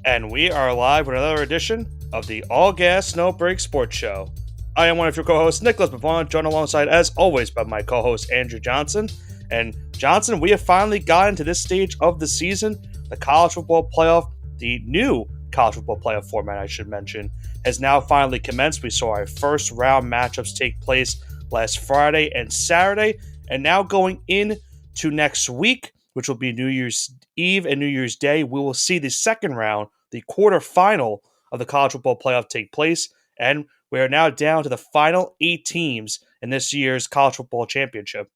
And we are live with another edition of the All Gas No Break Sports Show. I am one of your co-hosts, Nicholas Pavone, joined alongside, as always, by my co-host Andrew Johnson. And Johnson, we have finally gotten to this stage of the season. The college football playoff, the new college football playoff format, I should mention, has now finally commenced. We saw our first round matchups take place last Friday and Saturday, and now going into next week, which will be New Year's Eve and New Year's Day, we will see the second round, the quarterfinal of the college football playoff take place. And we are now down to the final 8 teams in this year's college football championship.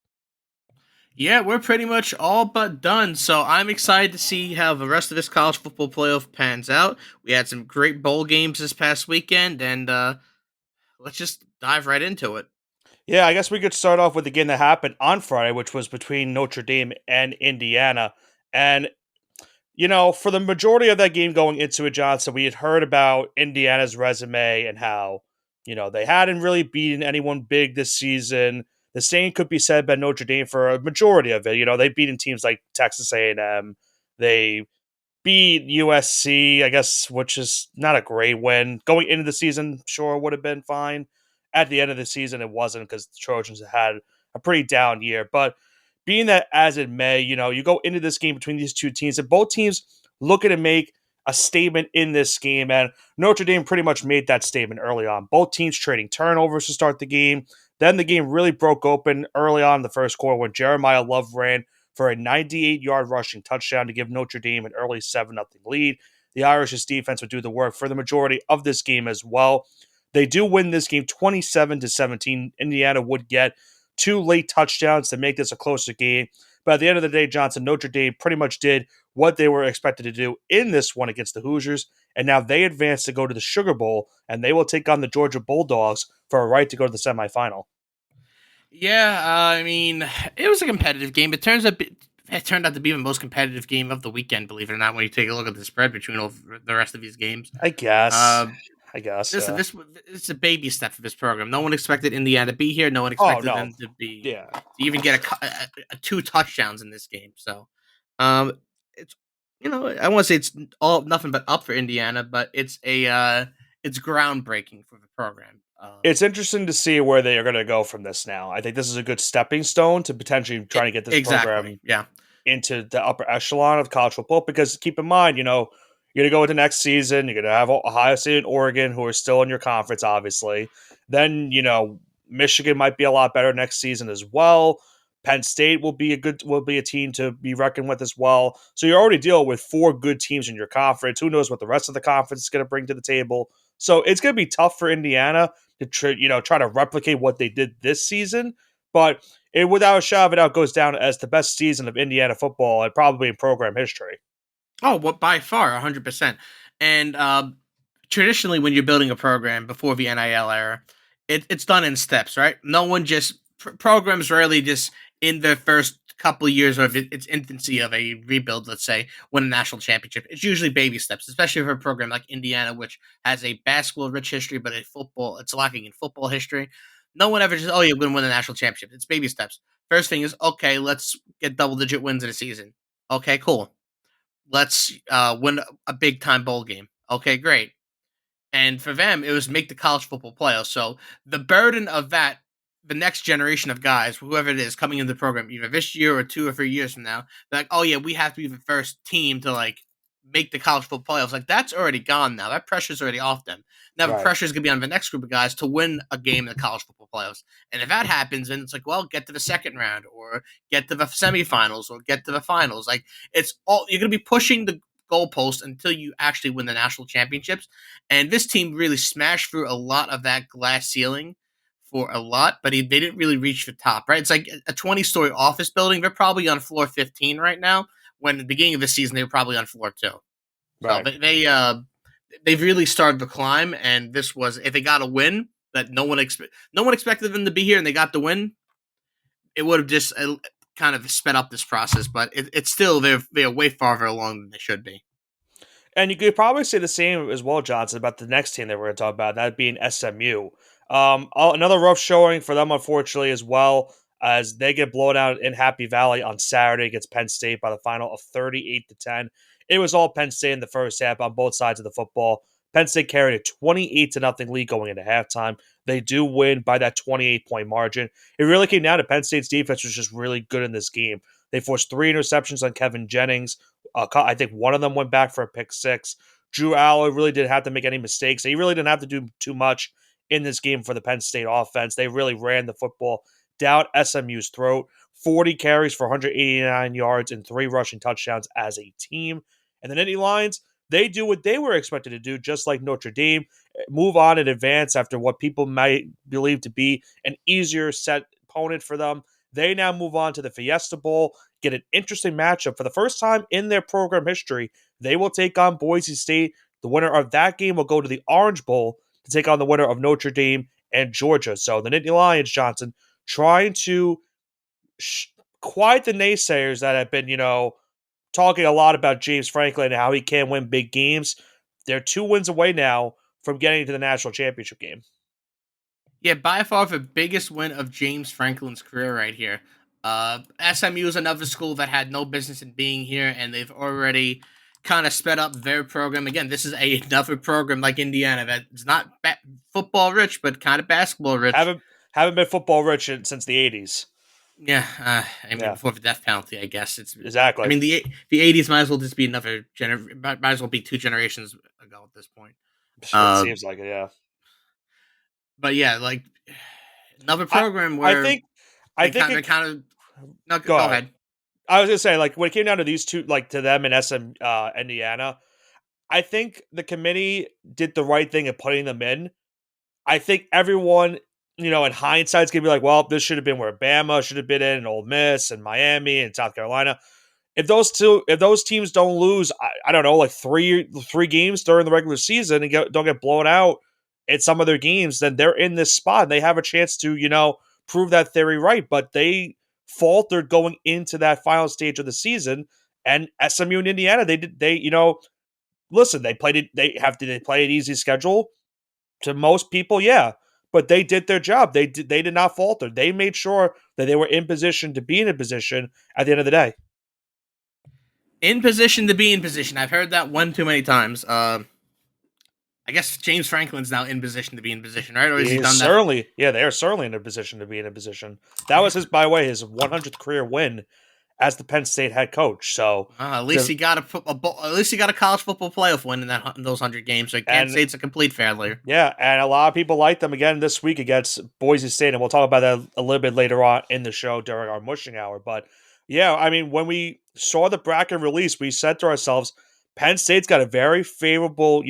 Yeah, we're pretty much all but done. So I'm excited to see how the rest of this college football playoff pans out. We had some great bowl games this past weekend, and let's just dive right into it. Yeah, I guess we could start off with the game that happened on Friday, which was between Notre Dame and Indiana. And, for the majority of that game going into it, Johnson, we had heard about Indiana's resume and how, they hadn't really beaten anyone big this season. The same could be said by Notre Dame for a majority of it. They've beaten teams like Texas A&M. They beat USC, I guess, which is not a great win. Going into the season, sure, would have been fine. At the end of the season, it wasn't because the Trojans had a pretty down year. But being that as it may, you go into this game between these two teams, and both teams looking to make a statement in this game. And Notre Dame pretty much made that statement early on. Both teams trading turnovers to start the game. Then the game really broke open early on in the first quarter when Jeremiah Love ran for a 98-yard rushing touchdown to give Notre Dame an early 7-0 lead. The Irish's defense would do the work for the majority of this game as well. They do win this game 27-17. Indiana would get 2 late touchdowns to make this a closer game. But at the end of the day, Johnson, Notre Dame pretty much did what they were expected to do in this one against the Hoosiers. And now they advance to go to the Sugar Bowl, and they will take on the Georgia Bulldogs for a right to go to the semifinal. Yeah, I mean, it was a competitive game. It turned out to be the most competitive game of the weekend. Believe it or not, when you take a look at the spread between all the rest of these games. I guess. Uh, I guess. Listen, this is a baby step for this program. No one expected Indiana to be here. No one Oh, expected no. them to be Yeah. to even get a 2 touchdowns in this game. So, it's I want to say it's all nothing but up for Indiana, but it's groundbreaking for the program. It's interesting to see where they are going to go from this now. I think this is a good stepping stone to potentially trying to get this program exactly, yeah. into the upper echelon of college football. Because keep in mind, you're going to go into next season. You're going to have Ohio State and Oregon, who are still in your conference, obviously. Then, Michigan might be a lot better next season as well. Penn State will be a team to be reckoned with as well. So you're already dealing with 4 good teams in your conference. Who knows what the rest of the conference is going to bring to the table? So it's going to be tough for Indiana to try to replicate what they did this season. But it, without a shadow of a doubt, goes down as the best season of Indiana football and probably in program history. Oh, well, by far, 100%. And traditionally, when you're building a program before the NIL era, it's done in steps, right? No one just programs rarely just in their first couple of years of its infancy of a rebuild, let's say, win a national championship. It's usually baby steps, especially for a program like Indiana, which has a basketball rich history, but it's lacking in football history. No one ever just, oh, you're going to win the national championship. It's baby steps. First thing is, okay, let's get double digit wins in a season. Okay, cool. Let's win a big time bowl game. Okay, great. And for them, it was make the college football playoffs. So the burden of that, the next generation of guys, whoever it is coming into the program, either this year or 2 or 3 years from now, they're like, oh yeah, we have to be the first team to make the college football playoffs. Like that's already gone now. That pressure's already off them. Now the Right. pressure is gonna be on the next group of guys to win a game in the college football playoffs. And if that happens, then it's like, well, get to the second round or get to the semifinals or get to the finals. Like it's all you're gonna be pushing the goalpost until you actually win the national championships. And this team really smashed through a lot of that glass ceiling for a lot, but they didn't really reach the top, right? It's like a 20-story office building. They're probably on floor 15 right now. When at the beginning of the season, they were probably on floor 2. So Right. they've really started to climb, and this was if they got a win that no one expected them to be here, and they got the win, it would have just kind of sped up this process. But it's still they're way farther along than they should be. And you could probably say the same as well, Johnson, about the next team that we're going to talk about, that being SMU. Another rough showing for them, unfortunately, as well, as they get blown out in Happy Valley on Saturday against Penn State by the final of 38-10. it was all Penn State in the first half on both sides of the football. Penn State carried a 28-0 lead going into halftime. They do win by that 28-point margin. It really came down to Penn State's defense was just really good in this game. They forced 3 interceptions on Kevin Jennings. I think one of them went back for a pick six. Drew Allar really didn't have to make any mistakes. He really didn't have to do too much in this game for the Penn State offense. They really ran the football down SMU's throat. 40 carries for 189 yards and 3 rushing touchdowns as a team. And the Nittany Lions, they do what they were expected to do, just like Notre Dame, move on and advance after what people might believe to be an easier set opponent for them. They now move on to the Fiesta Bowl, get an interesting matchup. For the first time in their program history, they will take on Boise State. The winner of that game will go to the Orange Bowl to take on the winner of Notre Dame and Georgia. So the Nittany Lions, Johnson, trying to quiet the naysayers that have been, talking a lot about James Franklin and how he can't win big games. They're 2 wins away now from getting to the national championship game. Yeah, by far the biggest win of James Franklin's career right here. SMU is another school that had no business in being here, and they've already kind of sped up their program. Again, this is another program like Indiana that's not football rich, but kind of basketball rich. Haven't been football rich since the 80s. Yeah, before the death penalty, I guess it's exactly. I mean, the 80s might as well just be another might as well be 2 generations ago at this point. It seems like it, yeah. But yeah, like another program where I think go ahead. I was gonna say, like, when it came down to these two, like to them and Indiana, I think the committee did the right thing in putting them in. I think everyone, in hindsight, is gonna be like, well, this should have been where Bama should have been in, and Ole Miss, and Miami, and South Carolina. If those teams don't lose, I don't know, like three games during the regular season and don't get blown out in some of their games, then they're in this spot and they have a chance to, prove that theory right. But they faltered going into that final stage of the season, and SMU and Indiana, listen, they played it. Did they play an easy schedule? To most people, yeah. But they did their job. They did not falter. They made sure that they were in position to be in a position at the end of the day. In position to be in position. I've heard that one too many times. I guess James Franklin's now in position to be in position, right? Or has he done certainly, that? Yeah, they are certainly in a position to be in a position. That was his 100th career win as the Penn State head coach. So at least he got a college football playoff win in those 100 games. So Penn State's a complete failure. Yeah, and a lot of people like them again this week against Boise State, and we'll talk about that a little bit later on in the show during our mushing hour. But yeah, I mean, when we saw the bracket release, we said to ourselves, Penn State's got a very favorable,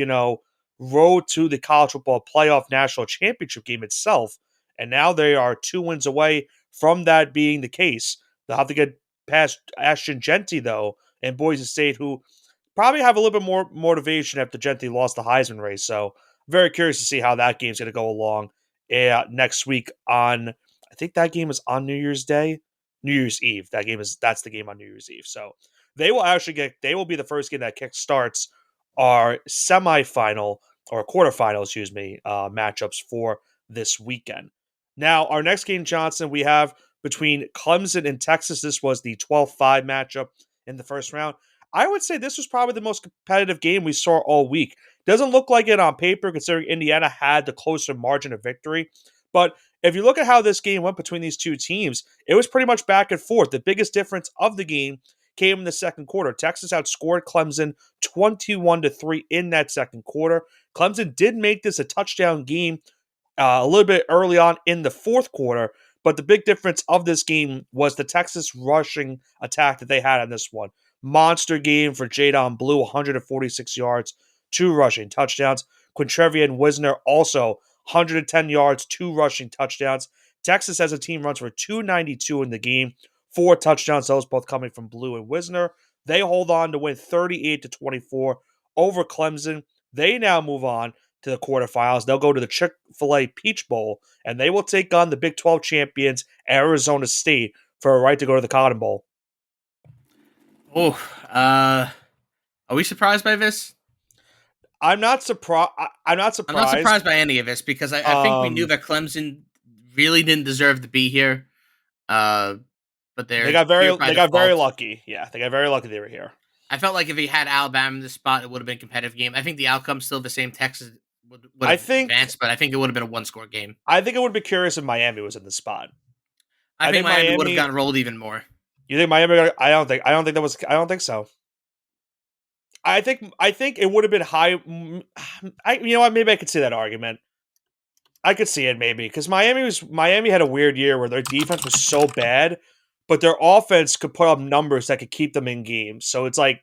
road to the college football playoff national championship game itself. And now they are 2 wins away from that being the case. They'll have to get past Ashton Jeanty, though, and Boise State, who probably have a little bit more motivation after Jeanty lost the Heisman race. So very curious to see how that game's going to go along next week I think that game is on New Year's Eve. That's the game on New Year's Eve. So they will be the first game that kickstarts our semifinal or quarterfinal, matchups for this weekend. Now, our next game, Johnson, we have between Clemson and Texas. This was the 12-5 matchup in the first round. I would say this was probably the most competitive game we saw all week. Doesn't look like it on paper, considering Indiana had the closer margin of victory. But if you look at how this game went between these two teams, it was pretty much back and forth. The biggest difference of the game came in the second quarter. Texas outscored Clemson 21-3 in that second quarter. Clemson did make this a touchdown game a little bit early on in the fourth quarter, but the big difference of this game was the Texas rushing attack that they had in this one. Monster game for Jadon Blue, 146 yards, 2 rushing touchdowns. Quintrevian Wisner also 110 yards, 2 rushing touchdowns. Texas as a team runs for 292 in the game, 4 touchdowns, those both coming from Blue and Wisner. They hold on to win 38-24 over Clemson. They now move on to the quarterfinals. They'll go to the Chick-fil-A Peach Bowl, and they will take on the Big 12 champions, Arizona State, for a right to go to the Cotton Bowl. Oh, are we surprised by this? I'm not surprised. I'm not surprised by any of this because I think we knew that Clemson really didn't deserve to be here. But they got very lucky. Yeah, they got very lucky they were here. I felt like if he had Alabama in the spot, it would have been a competitive game. I think the outcome's still the same. Texas would I have think advanced, but I think it would have been a one-score game. I think it would be curious if Miami was in the spot. I I think think Miami would have Miami. gotten rolled even more. You think Miami? I don't think that was. I don't think so. I think it would have been high. You know what? Maybe I could see that argument. I could see it maybe because Miami had a weird year where their defense was so bad, but their offense could put up numbers that could keep them in games. So it's like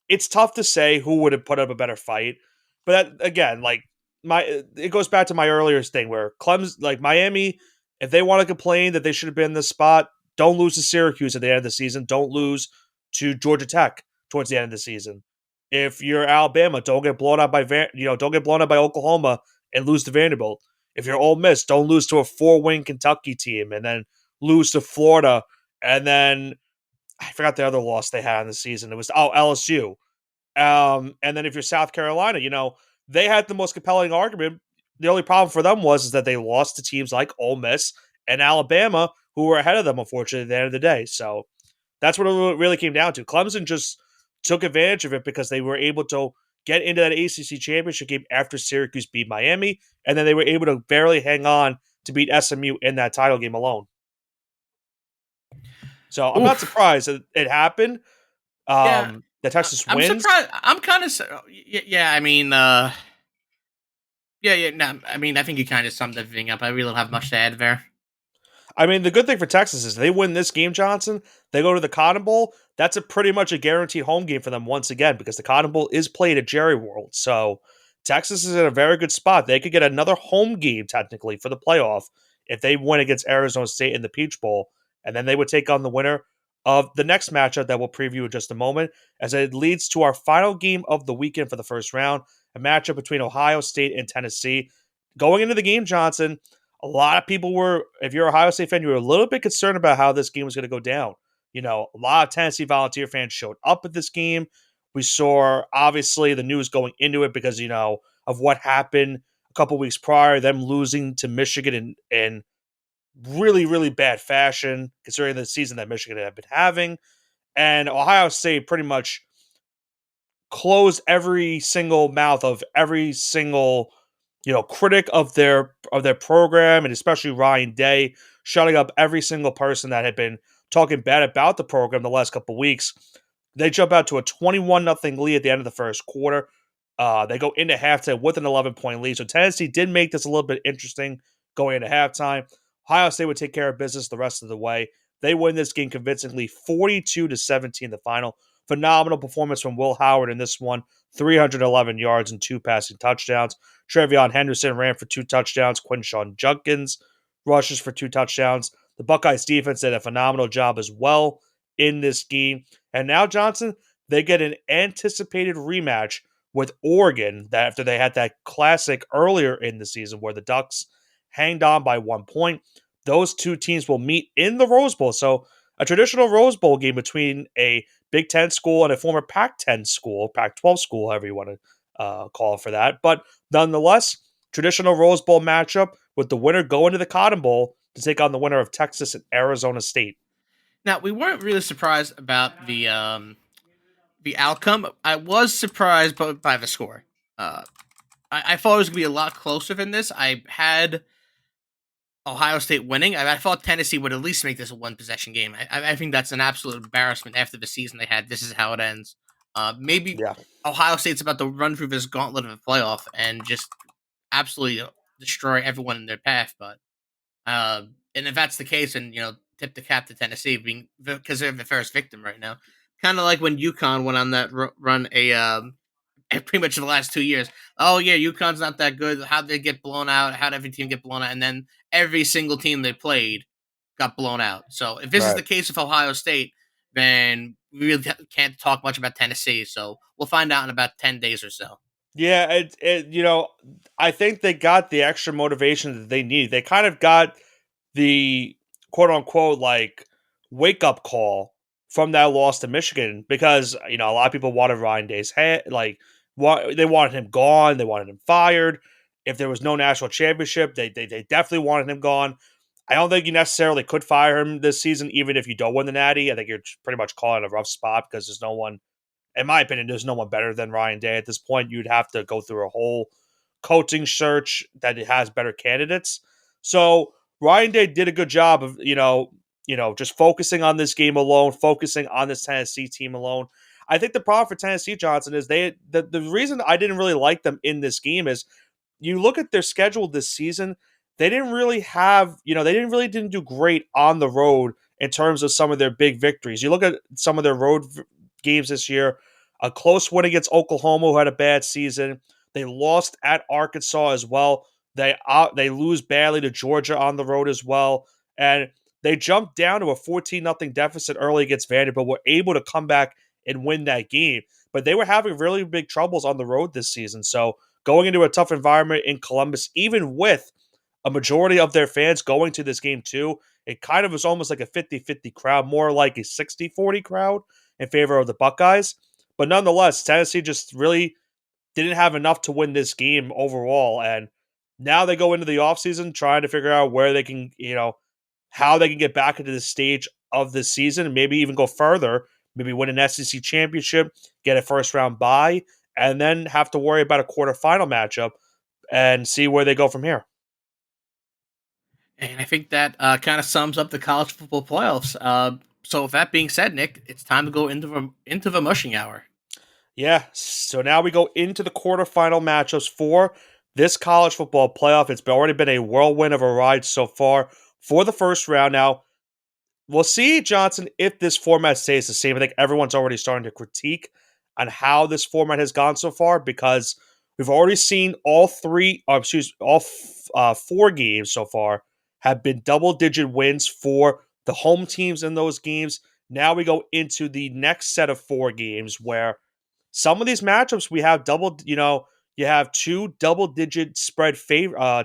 it's tough to say who would have put up a better fight. But that, again, like it goes back to my earlier thing where Clemson, like Miami, if they want to complain that they should have been in this spot, don't lose to Syracuse at the end of the season. Don't lose to Georgia Tech towards the end of the season. If you're Alabama, don't get blown out by don't get blown out by Oklahoma and lose to Vanderbilt. If you're Ole Miss, don't lose to a 4-win Kentucky team and then lose to Florida and then I forgot the other loss they had in the season. It was LSU. And then if you're South Carolina, they had the most compelling argument. The only problem for them was is that they lost to teams like Ole Miss and Alabama, who were ahead of them, unfortunately, at the end of the day. So that's what it really came down to. Clemson just took advantage of it because they were able to get into that ACC championship game after Syracuse beat Miami, and then they were able to barely hang on to beat SMU in that title game alone. So I'm not Oof. surprised that it happened. Yeah, The Texas I'm wins. surprised. I'm kind of. Yeah, I mean, yeah. No, I mean, I think you kind of summed everything up. I really don't have much to add there. I mean, the good thing for Texas is they win this game, Johnson. They go to the Cotton Bowl. That's a pretty much a guaranteed home game for them once again because the Cotton Bowl is played at Jerry World. So Texas is in a very good spot. They could get another home game technically for the playoff if they win against Arizona State in the Peach Bowl, and then they would take on the winner of the next matchup that we'll preview in just a moment, as it leads to our final game of the weekend for the first round, a matchup between Ohio State and Tennessee. Going into the game, Johnson, a lot of people were, if you're an Ohio State fan, you were a little bit concerned about how this game was going to go down. A lot of Tennessee Volunteer fans showed up at this game. We saw, obviously, the news going into it because, of what happened a couple weeks prior, them losing to Michigan in really, really bad fashion, considering the season that Michigan had been having. And Ohio State pretty much closed every single mouth of every single critic of their program, and especially Ryan Day, shutting up every single person that had been talking bad about the program the last couple of weeks. They jump out to a 21-0 lead at the end of the first quarter. They go into halftime with an 11-point lead. So Tennessee did make this a little bit interesting going into halftime. Ohio State would take care of business the rest of the way. They win this game convincingly, 42-17 the final. Phenomenal performance from Will Howard in this one, 311 yards and 2 passing touchdowns. Trevion Henderson ran for 2 touchdowns. Quinshon Judkins rushes for 2 touchdowns. The Buckeyes defense did a phenomenal job as well in this game. And now, Johnson, they get an anticipated rematch with Oregon that after they had that classic earlier in the season where the Ducks hanged on by 1 point. Those two teams will meet in the Rose Bowl. So a traditional Rose Bowl game between a Big Ten school and a former Pac-10 school, Pac-12 school, however you want to call it for that. But nonetheless, traditional Rose Bowl matchup with the winner going to the Cotton Bowl to take on the winner of Texas and Arizona State. Now we weren't really surprised about the outcome. I was surprised by the score. I thought it was gonna be a lot closer than this. I had Ohio State winning. I thought Tennessee would at least make this a one possession game. I think that's an absolute embarrassment after the season they had. This is how it ends. Maybe Yeah. Ohio State's about to run through this gauntlet of a playoff and just absolutely destroy everyone in their path. But and if that's the case, and tip the cap to Tennessee being because they're the first victim right now. Kind of like when UConn went on that run pretty much the last 2 years. Oh yeah, UConn's not that good. How'd they get blown out? How'd every team get blown out? And then every single team they played got blown out. So if this is Right. the case with Ohio State, then we really can't talk much about Tennessee. So we'll find out in about 10 days or so. Yeah, I think they got the extra motivation that they need. They kind of got the quote unquote like wake up call from that loss to Michigan because a lot of people wanted Ryan Day's head, they wanted him gone, they wanted him fired. If there was no national championship, they definitely wanted him gone. I don't think you necessarily could fire him this season, even if you don't win the Natty. I think you're pretty much calling a rough spot because there's no one, in my opinion, there's no one better than Ryan Day at this point. You'd have to go through a whole coaching search that it has better candidates. So Ryan Day did a good job of just focusing on this game alone, focusing on this Tennessee team alone. I think the problem for Tennessee, Johnson, is the reason I didn't really like them in this game is you look at their schedule this season, they didn't really have, didn't do great on the road in terms of some of their big victories. You look at some of their games this year, a close win against Oklahoma, who had a bad season. They lost at Arkansas as well. They lose badly to Georgia on the road as well, and they jumped down to a 14-0 deficit early against Vanderbilt. Were able to come back and win that game, but they were having really big troubles on the road this season. So going into a tough environment in Columbus, even with a majority of their fans going to this game too, it kind of was almost like a 50-50 crowd, more like a 60-40 crowd in favor of the Buckeyes. But nonetheless, Tennessee just really didn't have enough to win this game overall. And now they go into the offseason trying to figure out where they can, how they can get back into the stage of this season and maybe even go further, maybe win an SEC championship, get a first round bye, and then have to worry about a quarterfinal matchup and see where they go from here. And I think that kind of sums up the college football playoffs. So with that being said, Nick, it's time to go into the mushing hour. Yeah, so now we go into the quarterfinal matchups for this college football playoff. It's already been a whirlwind of a ride so far for the first round. Now, we'll see, Johnson, if this format stays the same. I think everyone's already starting to critique on how this format has gone so far because we've already seen all four games so far have been double-digit wins for the home teams in those games. Now we go into the next set of four games where some of these matchups we have you have two double-digit spread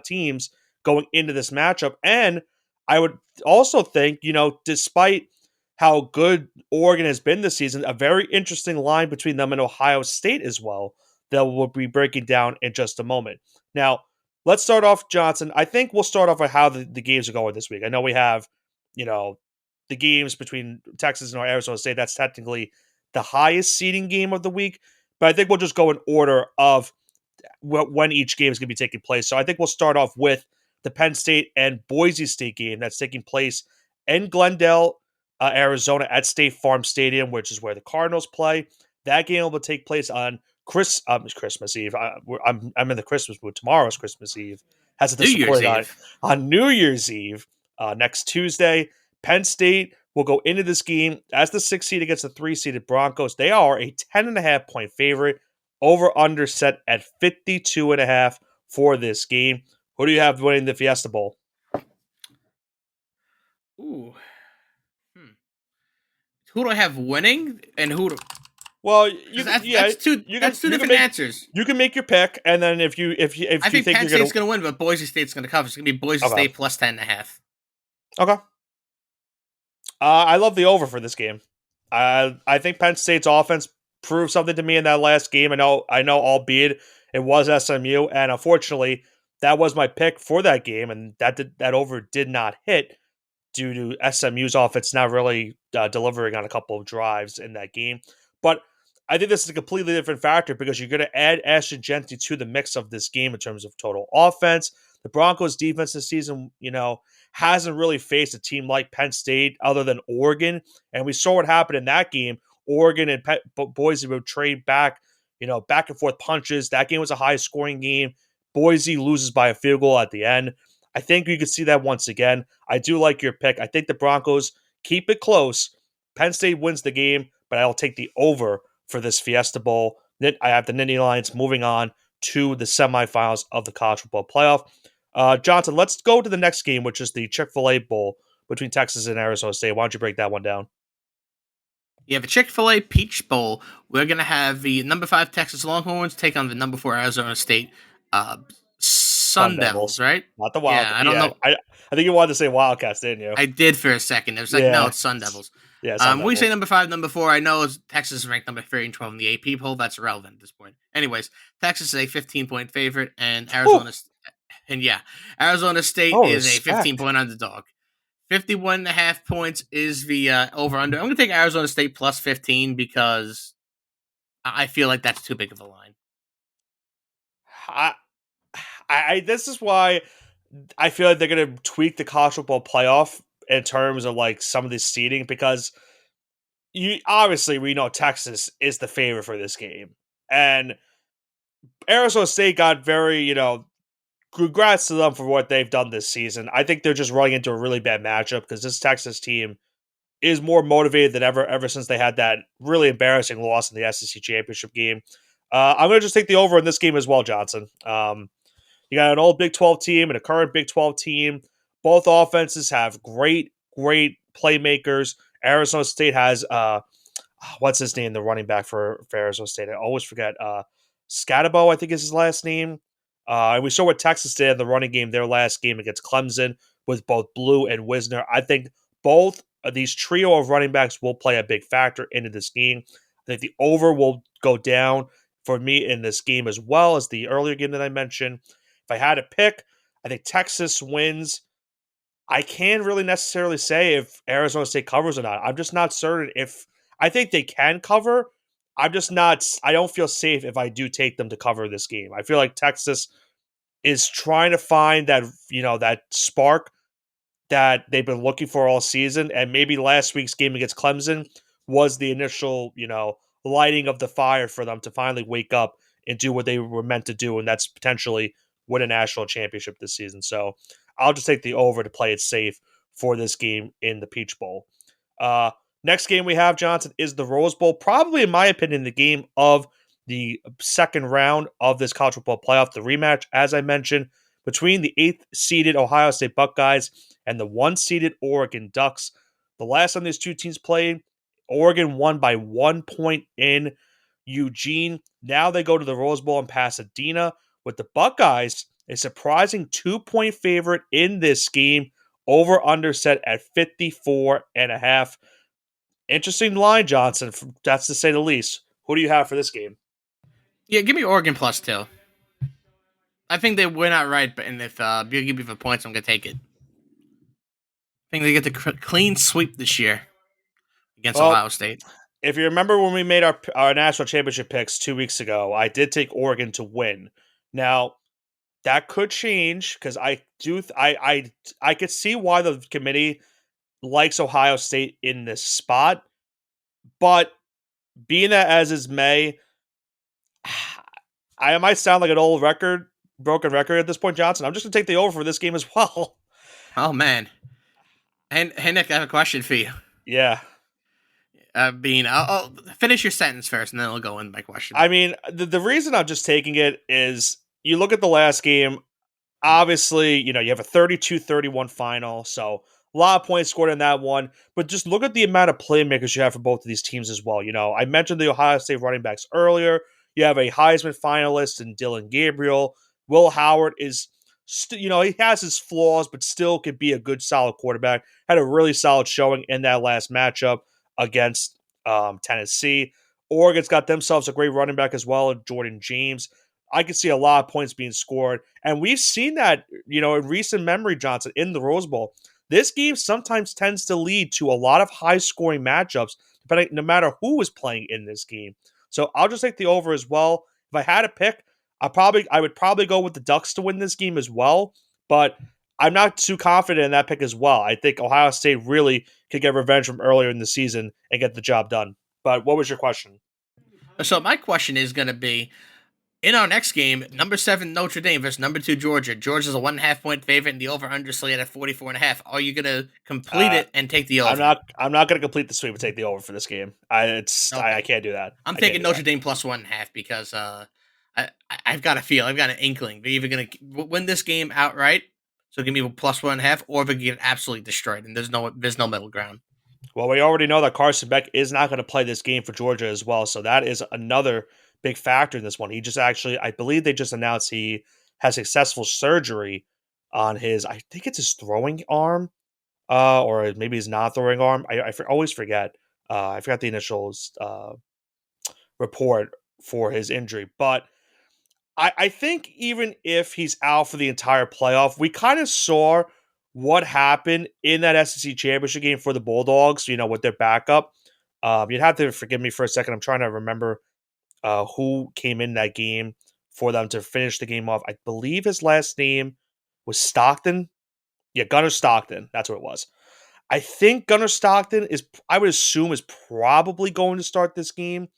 teams going into this matchup. And I would also think, despite how good Oregon has been this season, a very interesting line between them and Ohio State as well that we'll be breaking down in just a moment. Now, let's start off, Johnson. I think we'll start off with how the games are going this week. I know we have, the games between Texas and Arizona State. That's technically the highest seeding game of the week, but I think we'll just go in order of when each game is going to be taking place. So I think we'll start off with the Penn State and Boise State game that's taking place in Glendale, Arizona at State Farm Stadium, which is where the Cardinals play. That game will take place on Christmas Eve. I'm in the Christmas mood. Tomorrow's Christmas Eve. Has New Year's Eve. On New Year's Eve next Tuesday. Penn State will go into this game as the 6 seed against the 3 seeded Broncos. They are a 10.5 point favorite. Over under set at 52.5 for this game. Who do you have winning the Fiesta Bowl? Ooh. Who do I have winning and who do... Well, that's two different answers. You can make your pick, and then if you I think Penn State's going to win, but Boise State's going to cover. It's going to be Boise State plus 10.5. Okay. I love the over for this game. I think Penn State's offense proved something to me in that last game. I know, albeit it was SMU, and unfortunately, that was my pick for that game, and that over did not hit due to SMU's offense not really delivering on a couple of drives in that game. But I think this is a completely different factor because you're going to add Ashton Jeanty to the mix of this game in terms of total offense. The Broncos' defense this season, hasn't really faced a team like Penn State other than Oregon, and we saw what happened in that game. Oregon and Boise would trade back and forth punches. That game was a high-scoring game. Boise loses by a field goal at the end. I think you could see that once again. I do like your pick. I think the Broncos keep it close. Penn State wins the game, but I'll take the over for this Fiesta Bowl. Then I have the Nittany Lions moving on to the semifinals of the college football playoff. Johnson, let's go to the next game, which is the Chick-fil-A Bowl between Texas and Arizona State. Why don't you break that one down? Yeah, the Chick-fil-A Peach Bowl. We're going to have the number 5 Texas Longhorns take on the number 4 Arizona State Sun Devils, right? Not the Wildcats. Yeah, I don't know. I think you wanted to say Wildcats, didn't you? I did for a second. It was like, no, it's Sun Devils. Yeah, we say number 5, number 4. I know Texas is ranked number 3 and 12 in the AP poll. That's irrelevant at this point. Anyways, Texas is a 15-point favorite, and Arizona's... And yeah, Arizona State Oh, is a 15 respect. point underdog. 51.5 points is the over under. I'm going to take Arizona State plus 15 because I feel like that's too big of a line. I, this is why I feel like they're going to tweak the college football playoff in terms of like some of this seeding because you obviously we know Texas is the favorite for this game, and Arizona State got very congrats to them for what they've done this season. I think they're just running into a really bad matchup because this Texas team is more motivated than ever since they had that really embarrassing loss in the SEC championship game. I'm going to just take the over in this game as well, Johnson. You got an old Big 12 team and a current Big 12 team. Both offenses have great playmakers. Arizona State has what's his name, the running back for Arizona State. I always forget. Scatabo, I think is his last name. And we saw what Texas did in the running game, their last game against Clemson with both Blue and Wisner. I think both of these trio of running backs will play a big factor into this game. I think the over will go down for me in this game as well as the earlier game that I mentioned. If I had to pick, I think Texas wins. I can't really necessarily say if Arizona State covers or not. I'm just not certain if I think they can cover. I'm just not. I don't feel safe if I do take them to cover this game. I feel like Texas is trying to find that that spark that they've been looking for all season, and maybe last week's game against Clemson was the initial lighting of the fire for them to finally wake up and do what they were meant to do, and that's potentially win a national championship this season. So I'll just take the over to play it safe for this game in the Peach Bowl. Uh, Next game we have, Johnson, is the Rose Bowl. Probably, in my opinion, the game of the second round of this college football playoff, the rematch, as I mentioned, between the 8th seeded Ohio State Buckeyes and the 1 seeded Oregon Ducks. The last time these two teams played, Oregon won by 1 point in Eugene. Now they go to the Rose Bowl in Pasadena with the Buckeyes, a surprising 2 point favorite in this game, over under set at 54.5. Interesting line, Johnson. That's to say the least. Who do you have for this game? Yeah, give me Oregon plus 2. I think they win outright, but and if you give me the points, I'm going to take it. I think they get the clean sweep this year against Well, Ohio State. if you remember when we made our national championship picks 2 weeks ago, I did take Oregon to win. Now that could change because I do I could see why the committee likes Ohio State in this spot, but being that as is may, I might sound like an old broken record at this point, Johnson. I'm just gonna take the over for this game as well. Oh man, and Nick, I have a question for you. Yeah, Bean, I'll finish your sentence first, and then I'll go in my question. I mean the reason I'm just taking it is you look at the last game. Obviously, you have a 32-31 final, so a lot of points scored in that one. But just look at the amount of playmakers you have for both of these teams as well. I mentioned the Ohio State running backs earlier. You have a Heisman finalist in Dylan Gabriel. Will Howard is, he has his flaws, but still could be a good, solid quarterback. Had a really solid showing in that last matchup against Tennessee. Oregon's got themselves a great running back as well, Jordan James. I could see a lot of points being scored. And we've seen that, in recent memory, Johnson, in the Rose Bowl. This game sometimes tends to lead to a lot of high scoring matchups, depending no matter who is playing in this game. So I'll just take the over as well. If I had a pick, I would probably go with the Ducks to win this game as well. But I'm not too confident in that pick as well. I think Ohio State really could get revenge from earlier in the season and get the job done. But what was your question? So my question is going to be: in our next game, number 7 Notre Dame versus number 2 Georgia. Georgia's a 1.5 point favorite, and the over/under slate at 44.5. Are you going to complete Uh, it and take the I'm over? not. I'm not going to complete the sweep and take the over for this game. I Okay, can't do that. I'm I can't taking do that. Notre Dame plus 1.5 because I've got a feel, I've got an inkling they're either going to win this game outright, so give me a plus 1.5, or they get absolutely destroyed, and there's no middle ground. Well, we already know that Carson Beck is not going to play this game for Georgia as well, so that is another big factor in this one. He just actually, I believe they just announced he has successful surgery on his, I think it's his throwing arm, or maybe his non-throwing arm. Always forget. I forgot the initials report for his injury, but I think even if he's out for the entire playoff, we kind of saw what happened in that SEC championship game for the Bulldogs, with their backup. You'd have to forgive me for a second. I'm trying to remember who came in that game for them to finish the game off. I believe his last name was Stockton. Yeah, Gunnar Stockton. That's what it was. I think Gunnar Stockton I would assume, is probably going to start this game.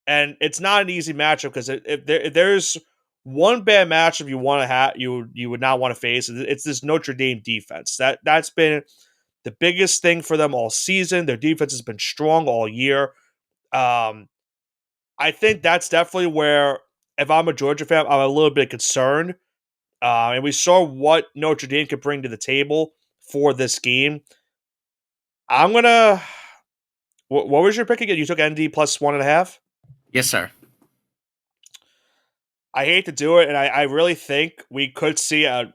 And it's not an easy matchup because if there's one bad matchup you want to have, you would not want to face, it's this Notre Dame defense. That's been the biggest thing for them all season. Their defense has been strong all year. I think that's definitely where, if I'm a Georgia fan, I'm a little bit concerned. And we saw what Notre Dame could bring to the table for this game. I'm gonna. What was your pick again? You took ND plus 1.5. Yes, sir. I hate to do it, and I really think we could see a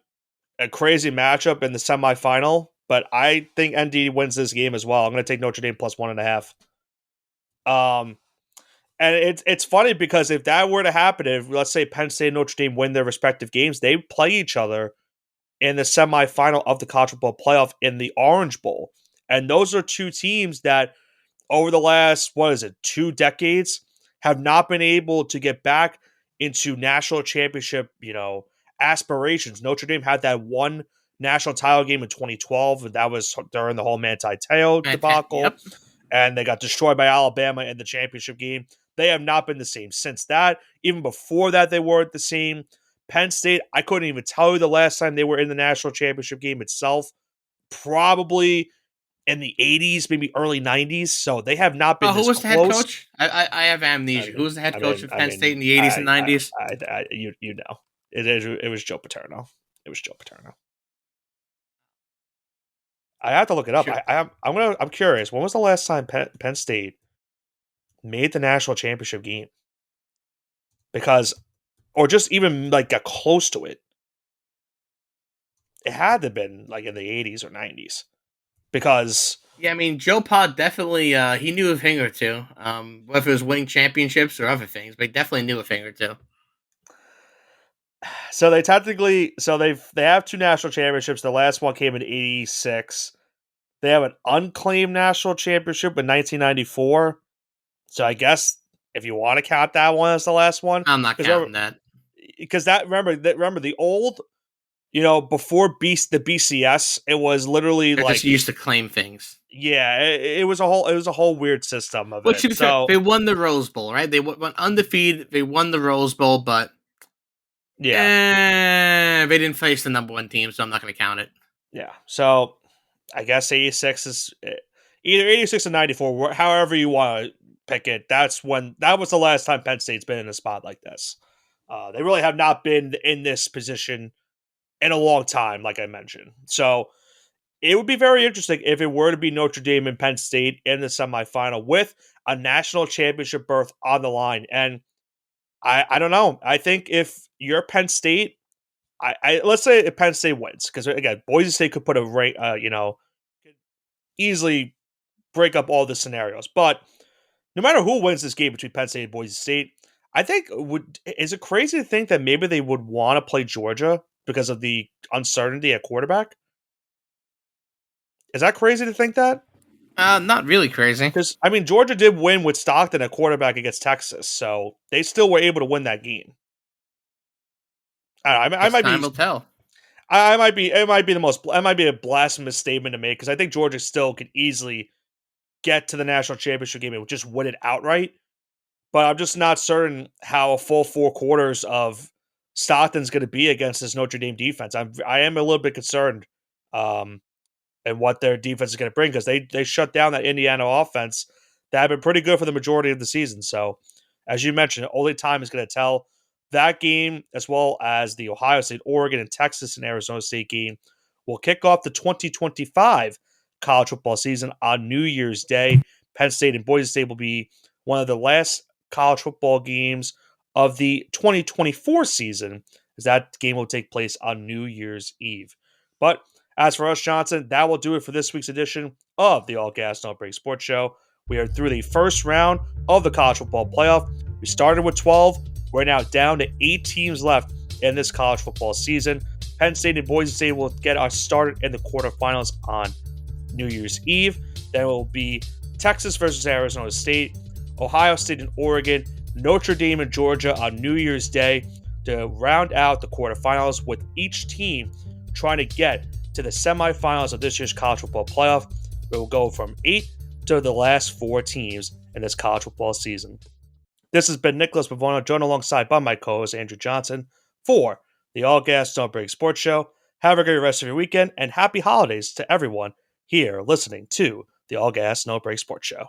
crazy matchup in the semifinal, but I think ND wins this game as well. I'm going to take Notre Dame plus 1.5. And it's funny because if that were to happen, if let's say Penn State and Notre Dame win their respective games, they play each other in the semifinal of the College Football Playoff in the Orange Bowl. And those are two teams that over the last, 2 decades have not been able to get back into national championship, aspirations. Notre Dame had that one national title game in 2012, and that was during the whole Manti Te'o debacle. Yep. And they got destroyed by Alabama in the championship game. They have not been the same since that. Even before that, they weren't the same. Penn State, I couldn't even tell you the last time they were in the national championship game itself. Probably in the 80s, maybe early 90s. So they have not been who was close. the head coach? I have amnesia. Who was the head coach of Penn State in the 80s and 90s? You know. It was Joe Paterno. It was Joe Paterno. I have to look it up. Sure. I'm curious. When was the last time Penn State made the national championship game? Because, or just even like got close to it. It had to have been like in the 80s or 90s. Because yeah, I mean, Joe Pod definitely he knew a thing or two. Whether it was winning championships or other things, but he definitely knew a thing or two. So they have 2 national championships. The last one came in 86. They have an unclaimed national championship in 1994. So I guess if you want to count that one as the last one, I'm not counting that. Because remember the old, before the BCS, it was literally They're like just used to claim things. Yeah, it was a whole weird system of it. So they won the Rose Bowl, right? They went undefeated. They won the Rose Bowl, but they didn't face the number 1 team, so I'm not going to count it. Yeah, so I guess 86 is either 86 or 94, however you want to pick it. That was the last time Penn State's been in a spot like this. They really have not been in this position in a long time, like I mentioned. So it would be very interesting if it were to be Notre Dame and Penn State in the semifinal with a national championship berth on the line. And I don't know. I think if you're Penn State, let's say if Penn State wins, because again, Boise State could put could easily break up all the scenarios. But no matter who wins this game between Penn State and Boise State, I think is it crazy to think that maybe they would want to play Georgia because of the uncertainty at quarterback? Is that crazy to think that? Not really crazy. Because, I mean, Georgia did win with Stockton at quarterback against Texas, so they still were able to win that game. I might time will tell. It might be a blasphemous statement to make because I think Georgia still could easily get to the national championship game and just win it outright. But I'm just not certain how a full 4 quarters of Stockton's going to be against this Notre Dame defense. I am a little bit concerned. And what their defense is going to bring because they shut down that Indiana offense that had been pretty good for the majority of the season. So, as you mentioned, only time is going to tell. That game, as well as the Ohio State, Oregon, and Texas and Arizona State game, will kick off the 2025 college football season on New Year's Day. Penn State and Boise State will be one of the last college football games of the 2024 season, as that game will take place on New Year's Eve. But as for us, Johnson, that will do it for this week's edition of the All Gas No Break Sports Show. We are through the first round of the college football playoff. We started with 12. We're now down to 8 teams left in this college football season. Penn State and Boise State will get us started in the quarterfinals on New Year's Eve. Then it will be Texas versus Arizona State, Ohio State and Oregon, Notre Dame and Georgia on New Year's Day to round out the quarterfinals, with each team trying to get to the semifinals of this year's college football playoff. It will go from 8 to the last 4 teams in this college football season. This has been Nicholas Pavona, joined alongside by my co-host Andrew Johnson for the All Gas No Break Sports Show. Have a great rest of your weekend, and happy holidays to everyone here listening to the All Gas No Break Sports Show.